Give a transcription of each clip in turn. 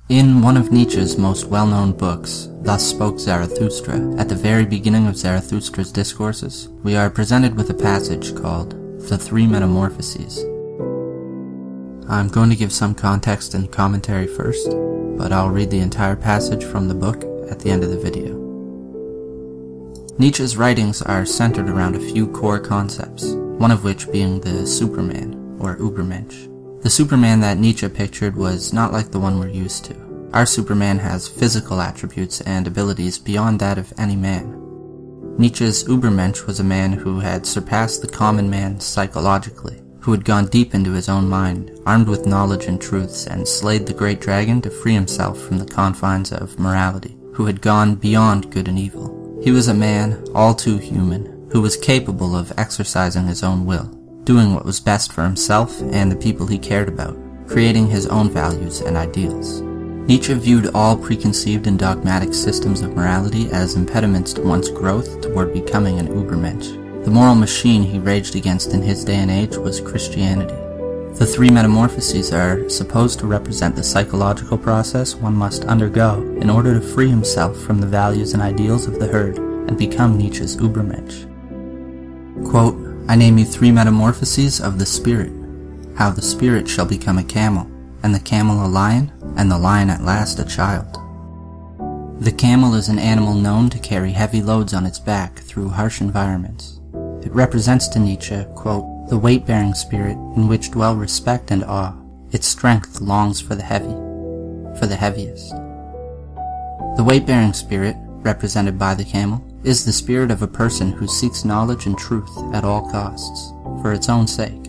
In one of Nietzsche's most well-known books, Thus Spoke Zarathustra, at the very beginning of Zarathustra's discourses, we are presented with a passage called The Three Metamorphoses. I'm going to give some context and commentary first, but I'll read the entire passage from the book at the end of the video. Nietzsche's writings are centered around a few core concepts, one of which being the Superman, or Übermensch. The Superman that Nietzsche pictured was not like the one we're used to. Our Superman has physical attributes and abilities beyond that of any man. Nietzsche's Übermensch was a man who had surpassed the common man psychologically, who had gone deep into his own mind, armed with knowledge and truths, and slayed the great dragon to free himself from the confines of morality, who had gone beyond good and evil. He was a man, all too human, who was capable of exercising his own will, doing what was best for himself and the people he cared about, creating his own values and ideals. Nietzsche viewed all preconceived and dogmatic systems of morality as impediments to one's growth toward becoming an Übermensch. The moral machine he raged against in his day and age was Christianity. The three metamorphoses are supposed to represent the psychological process one must undergo in order to free himself from the values and ideals of the herd and become Nietzsche's Übermensch. Quote, I name you three metamorphoses of the spirit, how the spirit shall become a camel, and the camel a lion, and the lion at last a child. The camel is an animal known to carry heavy loads on its back through harsh environments. It represents to Nietzsche, quote, the weight-bearing spirit in which dwell respect and awe. Its strength longs for the heavy, for the heaviest. The weight-bearing spirit, represented by the camel, is the spirit of a person who seeks knowledge and truth at all costs, for its own sake,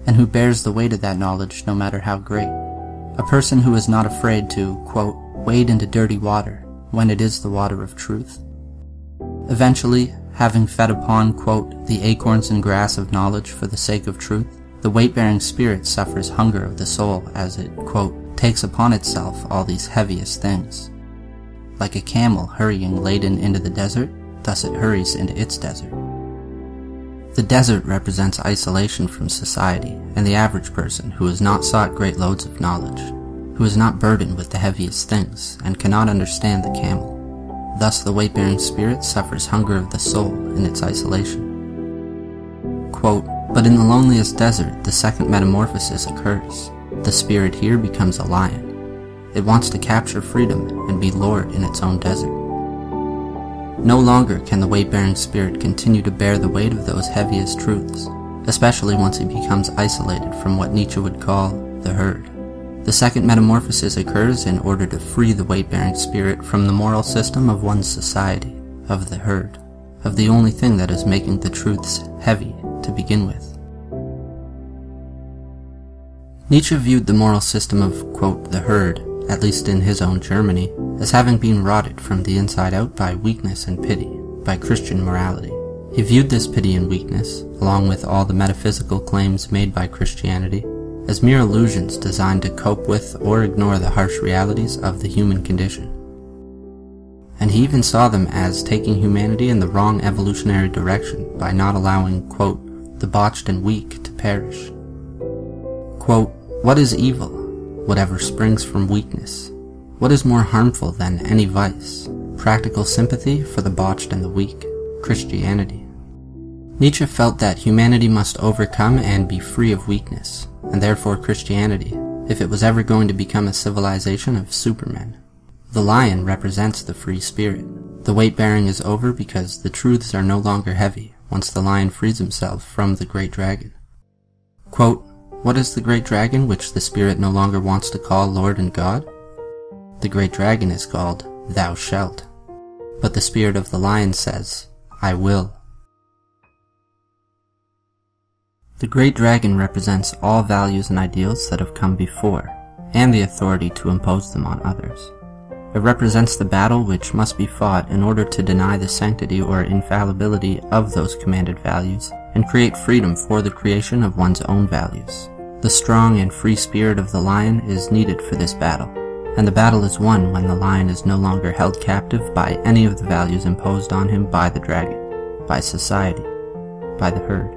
and who bears the weight of that knowledge no matter how great. A person who is not afraid to, quote, wade into dirty water when it is the water of truth. Eventually, having fed upon, quote, the acorns and grass of knowledge for the sake of truth, the weight-bearing spirit suffers hunger of the soul as it, quote, takes upon itself all these heaviest things. Like a camel hurrying laden into the desert, thus it hurries into its desert. The desert represents isolation from society and the average person who has not sought great loads of knowledge, who is not burdened with the heaviest things and cannot understand the camel. Thus the weight-bearing spirit suffers hunger of the soul in its isolation. Quote, but in the loneliest desert the second metamorphosis occurs. The spirit here becomes a lion. It wants to capture freedom and be lord in its own desert. No longer can the weight-bearing spirit continue to bear the weight of those heaviest truths, especially once he becomes isolated from what Nietzsche would call the herd. The second metamorphosis occurs in order to free the weight-bearing spirit from the moral system of one's society, of the herd, of the only thing that is making the truths heavy to begin with. Nietzsche viewed the moral system of, quote, the herd, at least in his own Germany, as having been rotted from the inside out by weakness and pity, by Christian morality. He viewed this pity and weakness, along with all the metaphysical claims made by Christianity, as mere illusions designed to cope with or ignore the harsh realities of the human condition. And he even saw them as taking humanity in the wrong evolutionary direction by not allowing, quote, the botched and weak to perish. Quote, what is evil? Whatever springs from weakness. What is more harmful than any vice? Practical sympathy for the botched and the weak. Christianity. Nietzsche felt that humanity must overcome and be free of weakness, and therefore Christianity, if it was ever going to become a civilization of supermen. The lion represents the free spirit. The weight-bearing is over because the truths are no longer heavy once the lion frees himself from the great dragon. Quote, what is the great dragon which the spirit no longer wants to call Lord and God? The great dragon is called, Thou shalt. But the spirit of the lion says, I will. The great dragon represents all values and ideals that have come before, and the authority to impose them on others. It represents the battle which must be fought in order to deny the sanctity or infallibility of those commanded values and create freedom for the creation of one's own values. The strong and free spirit of the lion is needed for this battle, and the battle is won when the lion is no longer held captive by any of the values imposed on him by the dragon, by society, by the herd.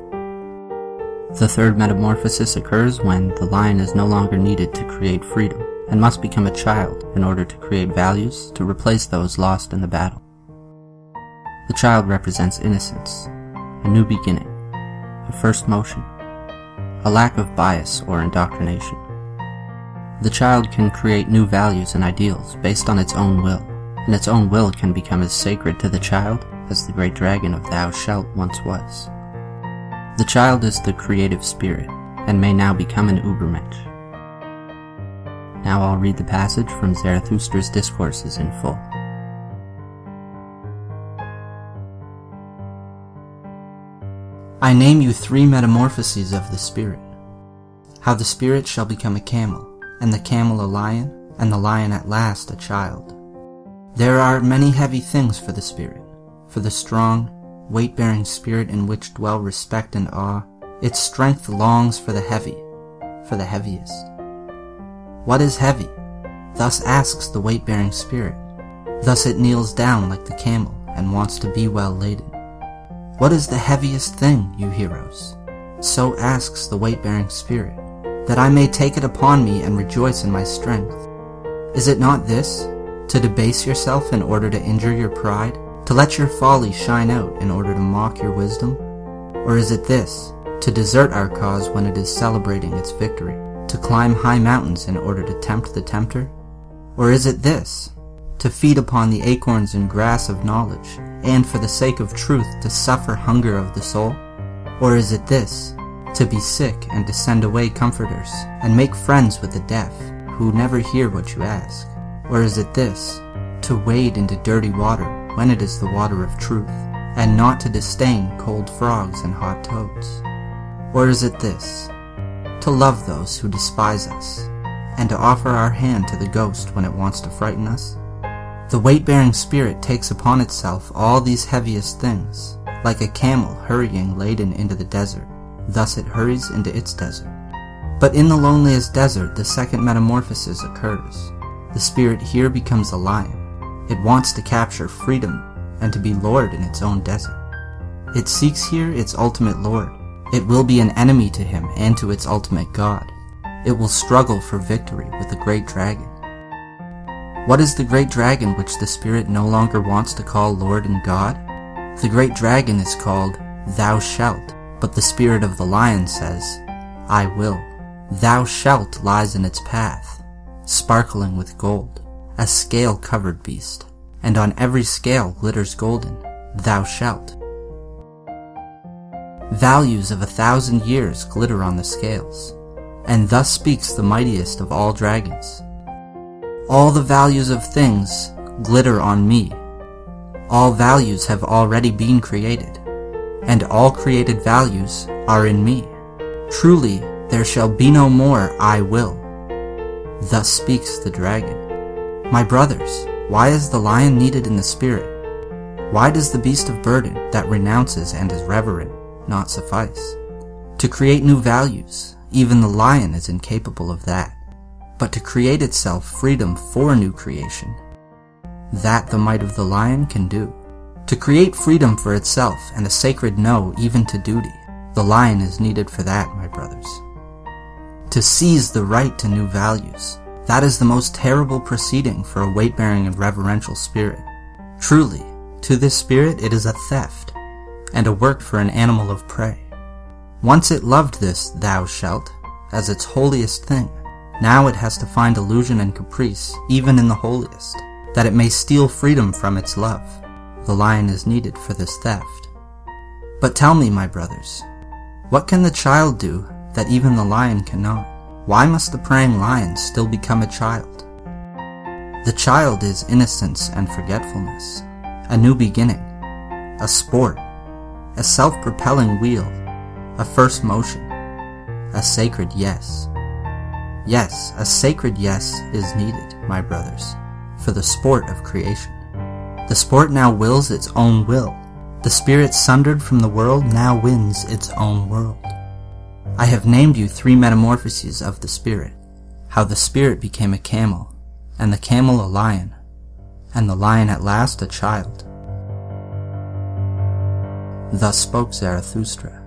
The third metamorphosis occurs when the lion is no longer needed to create freedom, and must become a child in order to create values to replace those lost in the battle. The child represents innocence, a new beginning, a first motion, a lack of bias or indoctrination. The child can create new values and ideals based on its own will, and its own will can become as sacred to the child as the great dragon of Thou Shalt once was. The child is the creative spirit, and may now become an Übermensch. Now I'll read the passage from Zarathustra's discourses in full. I name you 3 metamorphoses of the spirit. How the spirit shall become a camel, and the camel a lion, and the lion at last a child. There are many heavy things for the spirit, for the strong, weight-bearing spirit in which dwell respect and awe. Its strength longs for the heavy, for the heaviest. What is heavy? Thus asks the weight-bearing spirit. Thus it kneels down like the camel and wants to be well laden. What is the heaviest thing, you heroes? So asks the weight-bearing spirit, that I may take it upon me and rejoice in my strength. Is it not this, to debase yourself in order to injure your pride, to let your folly shine out in order to mock your wisdom? Or is it this, to desert our cause when it is celebrating its victory, to climb high mountains in order to tempt the tempter? Or is it this, to feed upon the acorns and grass of knowledge, and for the sake of truth to suffer hunger of the soul? Or is it this, to be sick and to send away comforters, and make friends with the deaf, who never hear what you ask? Or is it this, to wade into dirty water when it is the water of truth, and not to disdain cold frogs and hot toads? Or is it this, to love those who despise us, and to offer our hand to the ghost when it wants to frighten us? The weight-bearing spirit takes upon itself all these heaviest things, like a camel hurrying laden into the desert. Thus it hurries into its desert. But in the loneliest desert, the second metamorphosis occurs. The spirit here becomes a lion. It wants to capture freedom and to be lord in its own desert. It seeks here its ultimate lord. It will be an enemy to him and to its ultimate god. It will struggle for victory with the great dragon. What is the great dragon which the spirit no longer wants to call Lord and God? The great dragon is called Thou Shalt, but the spirit of the lion says, I will. Thou Shalt lies in its path, sparkling with gold, a scale-covered beast, and on every scale glitters golden, Thou Shalt. Values of 1,000 years glitter on the scales, and thus speaks the mightiest of all dragons. All the values of things glitter on me. All values have already been created, and all created values are in me. Truly, there shall be no more I will. Thus speaks the dragon. My brothers, why is the lion needed in the spirit? Why does the beast of burden that renounces and is reverent not suffice? To create new values, even the lion is incapable of that. But to create itself freedom for new creation, that the might of the lion can do. To create freedom for itself and a sacred no even to duty, the lion is needed for that, my brothers. To seize the right to new values, that is the most terrible proceeding for a weight-bearing and reverential spirit. Truly, to this spirit it is a theft, and a work for an animal of prey. Once it loved this Thou Shalt as its holiest thing, now it has to find illusion and caprice, even in the holiest, that it may steal freedom from its love. The lion is needed for this theft. But tell me, my brothers, what can the child do that even the lion cannot? Why must the preying lion still become a child? The child is innocence and forgetfulness, a new beginning, a sport, a self-propelling wheel, a first motion, a sacred yes. Yes, a sacred yes is needed, my brothers, for the sport of creation. The sport now wills its own will. The spirit sundered from the world now wins its own world. I have named you 3 metamorphoses of the spirit, how the spirit became a camel, and the camel a lion, and the lion at last a child. Thus spoke Zarathustra.